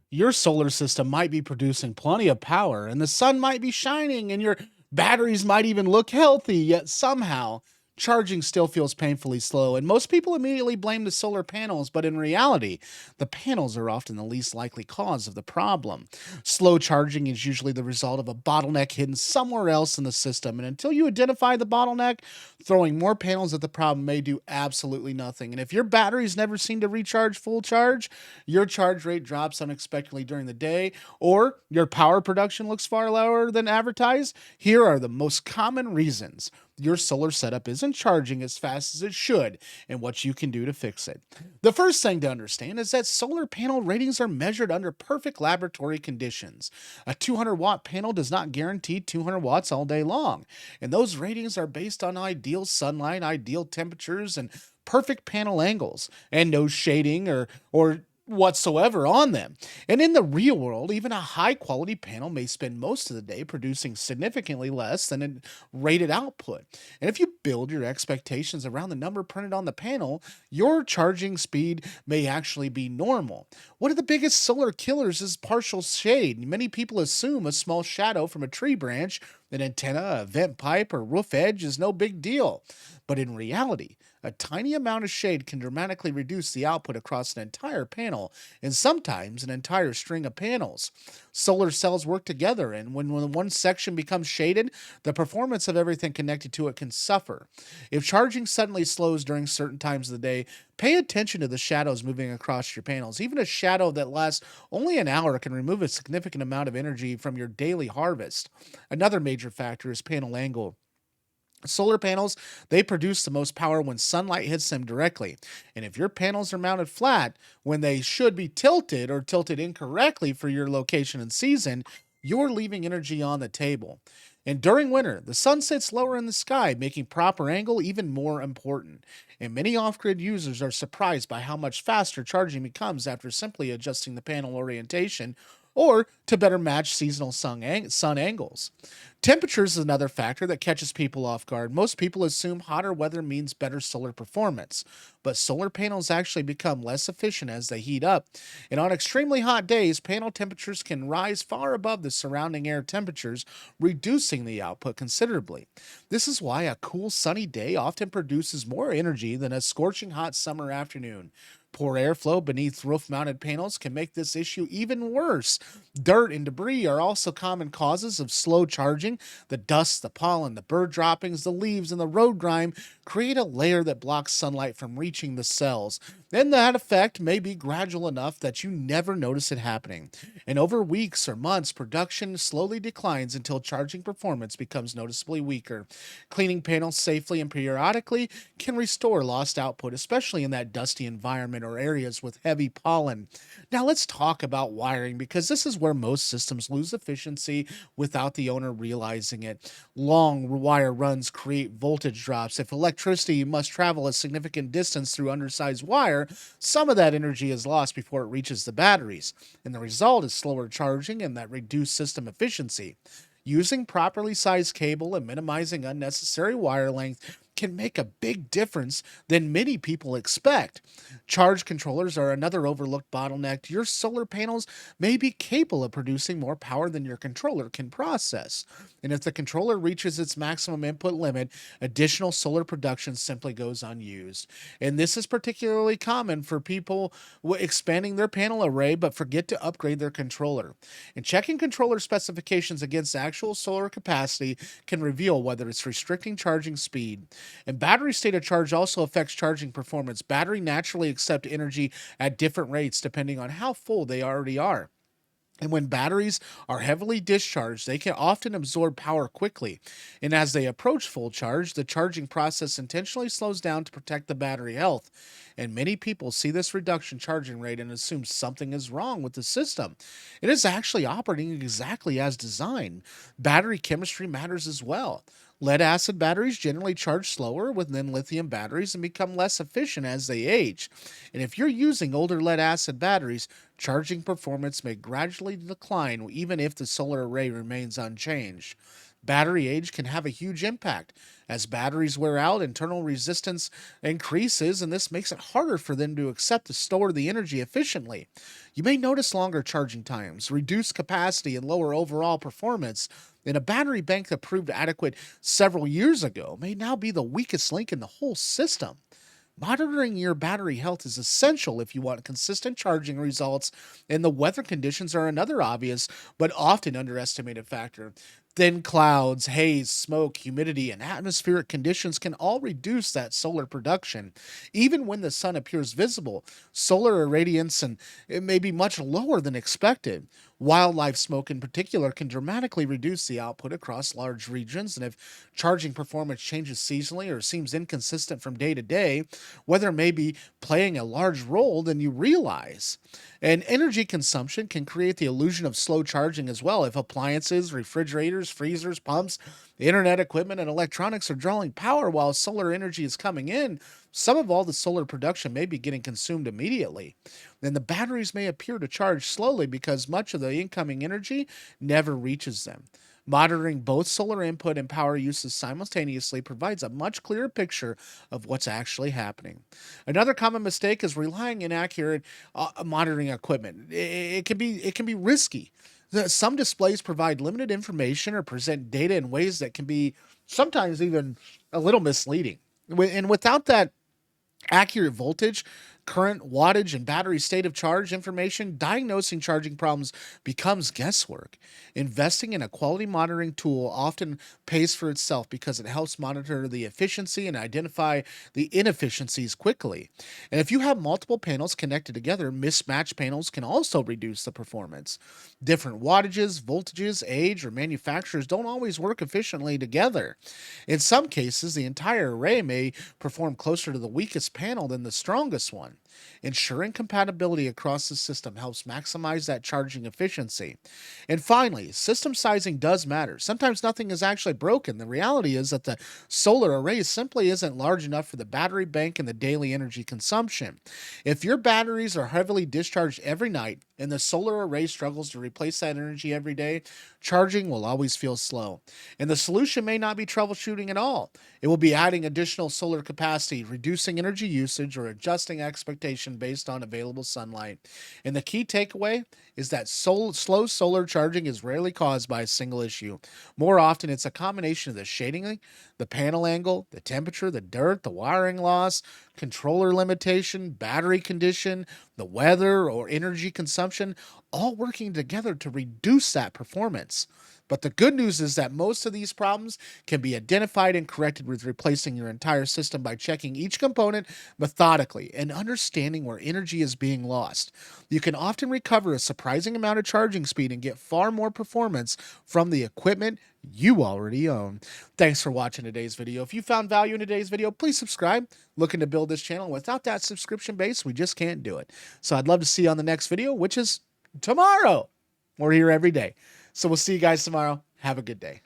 Your solar system might be producing plenty of power, and the sun might be shining, and your batteries might even look healthy, yet somehow charging still feels painfully slow. And most people immediately blame the solar panels, but in reality, the panels are often the least likely cause of the problem. Slow charging is usually the result of a bottleneck hidden somewhere else in the system, and until you identify the bottleneck, throwing more panels at the problem may do absolutely nothing. And if your batteries never seem to recharge full charge, your charge rate drops unexpectedly during the day, or your power production looks far lower than advertised, here are the most common reasons your solar setup isn't charging as fast as it should and what you can do to fix it. The first thing to understand is that solar panel ratings are measured under perfect laboratory conditions. A 200-watt panel does not guarantee 200 watts all day long, and those ratings are based on ideal sunlight, ideal temperatures, and perfect panel angles, and no shading or whatsoever on them. And in the real world, even a high quality panel may spend most of the day producing significantly less than a rated output. And if you build your expectations around the number printed on the panel, your charging speed may actually be normal. One of the biggest solar killers is partial shade. Many people assume a small shadow from a tree branch, an antenna, a vent pipe, or roof edge is no big deal. But in reality, a tiny amount of shade can dramatically reduce the output across an entire panel and sometimes an entire string of panels. Solar cells work together, and when one section becomes shaded, the performance of everything connected to it can suffer. If charging suddenly slows during certain times of the day, pay attention to the shadows moving across your panels. Even a shadow that lasts only an hour can remove a significant amount of energy from your daily harvest. Another major factor is panel angle. Solar panels, they produce the most power when sunlight hits them directly. And if your panels are mounted flat when they should be tilted or tilted incorrectly for your location and season, you're leaving energy on the table. And during winter, the sun sits lower in the sky, making proper angle even more important. And many off grid users are surprised by how much faster charging becomes after simply adjusting the panel orientation or to better match seasonal sun angles. Temperatures is another factor that catches people off guard. Most people assume hotter weather means better solar performance, but solar panels actually become less efficient as they heat up. And on extremely hot days, panel temperatures can rise far above the surrounding air temperatures, reducing the output considerably. This is why a cool, sunny day often produces more energy than a scorching hot summer afternoon. Poor airflow beneath roof mounted panels can make this issue even worse. Dirt and debris are also common causes of slow charging. The dust, the pollen, the bird droppings, the leaves, and the road grime create a layer that blocks sunlight from reaching the cells. Then that effect may be gradual enough that you never notice it happening. And over weeks or months, production slowly declines until charging performance becomes noticeably weaker. Cleaning panels safely and periodically can restore lost output, especially in that dusty environment or areas with heavy pollen. Now, let's talk about wiring because this is where most systems lose efficiency without the owner realizing it. Long wire runs create voltage drops. If electricity must travel a significant distance through undersized wire, some of that energy is lost before it reaches the batteries, and the result is slower charging and that reduced system efficiency. Using properly sized cable and minimizing unnecessary wire length can make a big difference than many people expect. Charge controllers are another overlooked bottleneck. Your solar panels may be capable of producing more power than your controller can process. And if the controller reaches its maximum input limit, additional solar production simply goes unused. And this is particularly common for people expanding their panel array but forget to upgrade their controller. And checking controller specifications against actual solar capacity can reveal whether it's restricting charging speed. And battery state of charge also affects charging performance. Battery naturally accept energy at different rates depending on how full they already are. And when batteries are heavily discharged, they can often absorb power quickly. And as they approach full charge, the charging process intentionally slows down to protect the battery health. And many people see this reduction charging rate and assume something is wrong with the system. It is actually operating exactly as designed. Battery chemistry matters as well. Lead acid batteries generally charge slower than lithium batteries and become less efficient as they age. And if you're using older lead acid batteries, charging performance may gradually decline even if the solar array remains unchanged. Battery age can have a huge impact. As batteries wear out, internal resistance increases, and this makes it harder for them to accept to store the energy efficiently. You may notice longer charging times, reduced capacity, and lower overall performance. And a battery bank that proved adequate several years ago may now be the weakest link in the whole system. Monitoring your battery health is essential if you want consistent charging results, and the weather conditions are another obvious but often underestimated factor. Thin clouds, haze, smoke, humidity, and atmospheric conditions can all reduce that solar production. Even when the sun appears visible, solar irradiance and it may be much lower than expected. Wildlife smoke, in particular, can dramatically reduce the output across large regions, and if charging performance changes seasonally or seems inconsistent from day to day, weather may be playing a large role than you realize. And energy consumption can create the illusion of slow charging as well. If appliances, refrigerators, freezers, pumps, internet equipment, and electronics are drawing power while solar energy is coming in, some of all the solar production may be getting consumed immediately. Then the batteries may appear to charge slowly because much of the incoming energy never reaches them. Monitoring both solar input and power uses simultaneously provides a much clearer picture of what's actually happening. Another common mistake is relying inaccurate monitoring equipment. It can be risky. Some displays provide limited information or present data in ways that can be sometimes even a little misleading. And without that accurate voltage, current, wattage, and battery state of charge information, diagnosing charging problems becomes guesswork. Investing in a quality monitoring tool often pays for itself because it helps monitor the efficiency and identify the inefficiencies quickly. And if you have multiple panels connected together, mismatched panels can also reduce the performance. Different wattages, voltages, age, or manufacturers don't always work efficiently together. In some cases, the entire array may perform closer to the weakest panel than the strongest one. Ensuring compatibility across the system helps maximize that charging efficiency. And finally, system sizing does matter. Sometimes nothing is actually broken. The reality is that the solar array simply isn't large enough for the battery bank and the daily energy consumption. If your batteries are heavily discharged every night and the solar array struggles to replace that energy every day, charging will always feel slow. And the solution may not be troubleshooting at all. It will be adding additional solar capacity, reducing energy usage, or adjusting expectation based on available sunlight. And the key takeaway is that slow solar charging is rarely caused by a single issue. More often, it's a combination of the shading, the panel angle, the temperature, the dirt, the wiring loss, controller limitation, battery condition, the weather, or energy consumption, all working together to reduce that performance. But the good news is that most of these problems can be identified and corrected with replacing your entire system by checking each component methodically and understanding where energy is being lost. You can often recover a surprising amount of charging speed and get far more performance from the equipment you already own. Thanks for watching today's video. If you found value in today's video, please subscribe. Looking to build this channel. Without that subscription base, we just can't do it. So I'd love to see you on the next video, which is tomorrow. We're here every day. So we'll see you guys tomorrow. Have a good day.